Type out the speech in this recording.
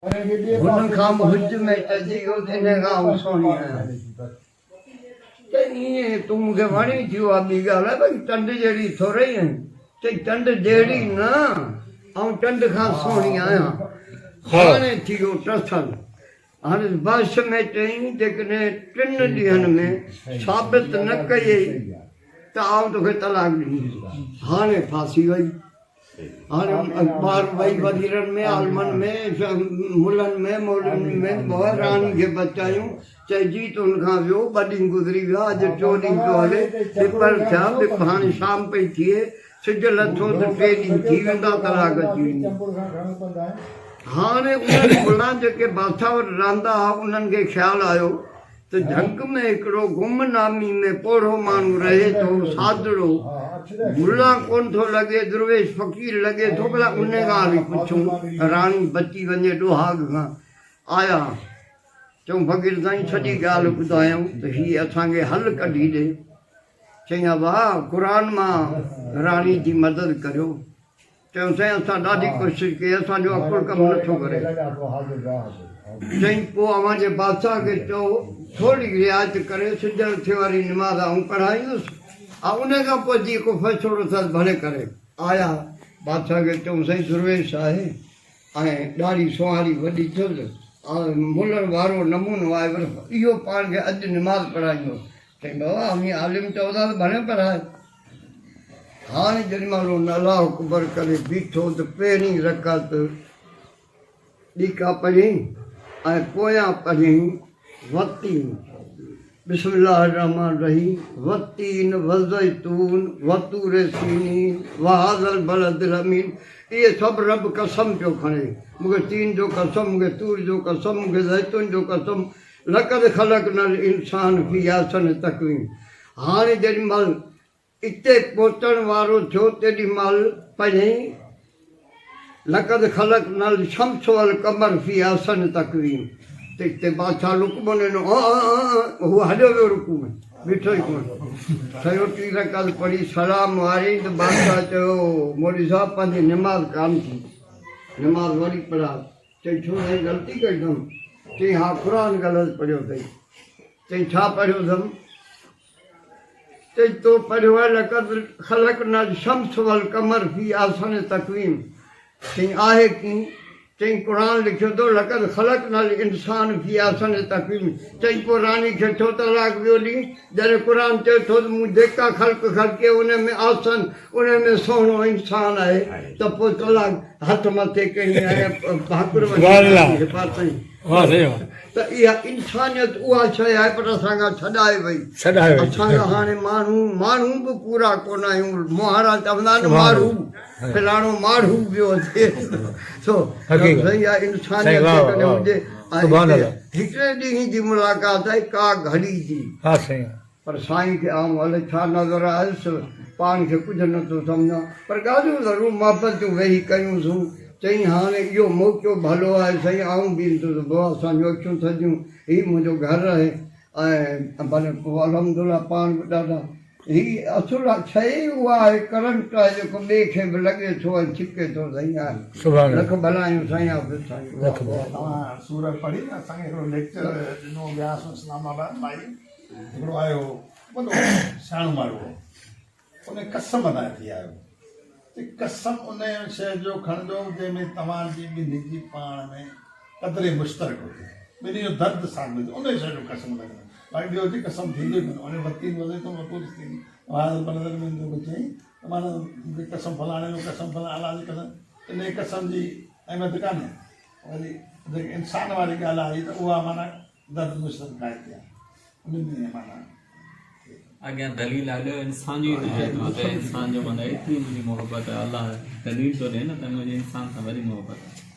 हुन खां हुज में चइजी वियो इन खां सोणी आहियां चई तूं मूंखे वणी थियो आहे ॿी ॻाल्हि आहे भई टंड जहिड़ी थोरे ई आहिनि चई टंड जहिड़ी न ऐं टंड खां सोणी आहियां हाणे थी वियो टथल हाणे बस में चई जेकॾहिं 3 ॾींहंनि में साबित न कई त आउं तोखे तलाक ॾींदी हाणे फासी वई हाणे ॿार वई वज़ीरनि में आलमनि में मुलनि में मौलनि में राणी खे बचायूं चइजी त हुन खां वियो 2 ॾींहं गुज़री विया अॼु 4 ॾींहं पियो हले पेपर थिया हाणे शाम पई थिए सिज लथो त 3 ॾींहं थी वेंदा तलाक अची वेंदी हाणे उन्हनि मुला जेके बादशाह वटि रहंदा हुआ उन्हनि खे ख़्यालु आयो त झंग में हिकिड़ो गुमनामी में पोढ़ो माण्हू रहे थो सादड़ो मुला कोन थो लॻे दुर्वेश फ़क़ीर लॻे थो भला उन खां हली पुछूं राणी बची वञे ॾोहाग खां आया चऊं फ़क़ीर साईं सॼी ॻाल्हि ॿुधायूं त हीअ असांखे हलु कढी ॾे चई वाह क़ुरान मां राणी जी मदद करियो चयूं साईं असां ॾाढी कोशिशि कई असांजो अकुलु कमु नथो करे चई पोइ अव्हांजे बादशाह खे चओ थोरी रिआयत करे सिजल थिए वारी निमाज़ आऊं पढ़ाईंदुसि ऐं उन खां पोइ जीअं को फ़ैसिलो अथसि भले करे आया बादशाह खे चऊं साईं दुर्वेश आहे ऐं ॾाढी सुहारी वॾी अथसि ऐं मुलण वारो नमूनो आहे पर इहो पाण खे अॼु निमाज़ पढ़ाईंदो चई बाबा अमीं आलिम चओ था त भले पढ़ाए हाणे जेॾी महिल अलाह अकबर करे बीठो त पहिरीं रकात ॾीका पढ़ियईं ऐं पोयां पढ़ियईं वती बिस्मिल्लाह रहमान रहीम वतीन वज़ैतून वतूर सीनीन वहाज़ल बलदिल अमीन इहे सभु रब कसम पियो खणे मूंखे तीन जो कसम मूंखे तूर जो कसम मूंखे ज़ैतून जो कसम लक़द ख़लक़नल इंसान फी अहसन तक़वीम हाणे जेॾी महिल इते पहुचण वारो थियो तेॾी महिल पढ़ियईं लक़द ख़लक़नल शम्स वल क़मर फी अहसन तक़वीम त हिते बादशाह रुकमो ॾिनो हू हलियो वियो रुकू में बीठो ई कोन सॼो 3 रकात पढ़ी सलाम वारी त बादशाह चयो मौलवी साहिबु पंहिंजी निमाज़ कान थी निमाज़ वरी पढ़ा चई छो साईं ग़लती कई अथमि चई हा क़ुरान ग़लति पढ़ियो अथई चई छा पढ़ियो अथमि चई तो पढ़ियो आहे लक़द ख़लक़नल शम्स वल क़मर फी अहसन तक़वीम चई आहे कीअं चई क़ुरान लिखियो अथव लक़द ख़लक़नल इंसान फी अहसन तक़वीम चई पोइ राणी खे छो तलाक वियो ॾींहुं जॾहिं क़ुरान चए थो त मूं जेका ख़ल्क़ ख़लक़े उन में आसन उन में सुहिणो इंसानु आहे त पोइ तलाक हथ मथे कई ऐं भाकुर त इहा इंसानियत उहा शइ आहे पर असांखां छॾाए वई असांजा हाणे माण्हू बि पूरा कोन आहियूं मोहारा चवंदा आहिनि माण्हू फलाणो माण्हू ॿियो थिए छो सही आहे इंसानियत हुजे हिकिड़े ॾींहं जी मुलाक़ात आहे का घड़ी जी पर साईं खे आऊं हले छा नज़र आयुसि पाण खे कुझु नथो सम्झां पर ॻाल्हियूं ज़रूरु मुहबतूं वेही कयूंसीं चई हाणे इहो मौक़ो भलो आहे साईं आऊं बि ईंदुसि भाउ असांजूं अखियूं थधियूं हीउ मुंहिंजो घरु आहे ऐं भले पोइ अलहमदिल्ला पाण बि ॾाढा हीअ असुल शइ उहा आहे करंट आहे जेको ॿिए खे बि लॻे थो ऐं छिके थो साईं आहे लख भलायूं साईं हाफ़िज़ साईं तव्हां सूरत पढ़ी न असांखे हिकिड़ो लेक्चर ॾिनो वियासीं इस्लामाबाद मां हिकिड़ो आयो वॾो सियाणो माण्हू हो उन कसम अदा थी आयो कसम उन शइ जो खणंदो जंहिंमें तव्हांजी ॿिन्ही जी पाण में क़दुरु मुश्तरक हुजे ॿिन्ही जो दर्द साॻियो हुजे उन शइ जो कसम लॻंदो भाई ॿियो जी कसम थींदो ई कोन्हे उन वती वधे थो वतूर थींदी बलदर में चई त माना मूंखे कसम फलाणे जो कसम फलाणे अलाह जी कसम इन कसम जी अहमियत कान्हे वरी जेके इंसान वारी ॻाल्हि आई त उहा माना दर्द मुश्तरक आहे थी आहे उन में माना अॻियां दलील हलियो इंसान जो ई त इंसान जो माना एतिरी मुंहिंजी मोहबत आहे अलाह दलील थो ॾिए न त मुंहिंजे इंसान सां वरी मोहबत आहे